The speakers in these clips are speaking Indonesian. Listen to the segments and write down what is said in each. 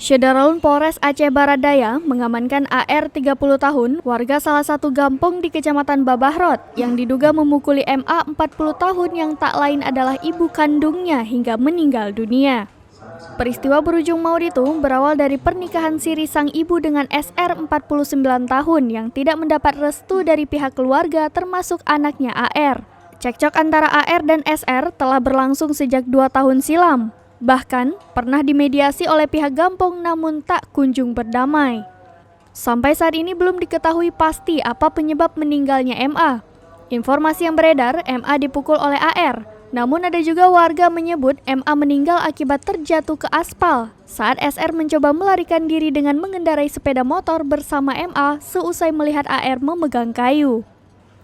Syederalun Polres Aceh Barat Daya mengamankan AR 30 tahun, warga salah satu kampung di Kecamatan Babahrot, yang diduga memukuli MA 40 tahun yang tak lain adalah ibu kandungnya hingga meninggal dunia. Peristiwa berujung maut itu berawal dari pernikahan siri sang ibu dengan SR 49 tahun yang tidak mendapat restu dari pihak keluarga termasuk anaknya AR. Cekcok antara AR dan SR telah berlangsung sejak 2 tahun silam. Bahkan pernah dimediasi oleh pihak kampung namun tak kunjung berdamai. Sampai saat ini belum diketahui pasti apa penyebab meninggalnya MA. Informasi yang beredar, MA dipukul oleh AR. Namun ada juga warga menyebut MA meninggal akibat terjatuh ke aspal saat SR mencoba melarikan diri dengan mengendarai sepeda motor bersama MA seusai melihat AR memegang kayu.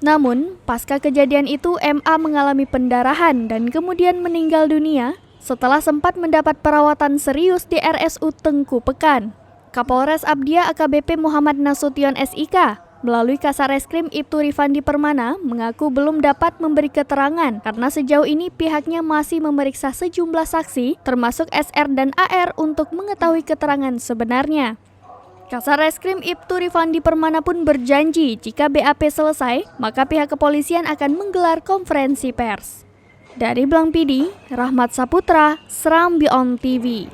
Namun, pasca kejadian itu MA mengalami pendarahan dan kemudian meninggal dunia setelah sempat mendapat perawatan serius di RSU Tengku Pekan. Kapolres Abdia AKBP Muhammad Nasution SIK melalui Kasareskrim Ibtu Rifandi Permana mengaku belum dapat memberi keterangan karena sejauh ini pihaknya masih memeriksa sejumlah saksi termasuk SR dan AR untuk mengetahui keterangan sebenarnya. Kasareskrim Ibtu Rifandi Permana pun berjanji jika BAP selesai, maka pihak kepolisian akan menggelar konferensi pers. Dari Blang PD, Rahmat Saputra, Seram Beyond TV.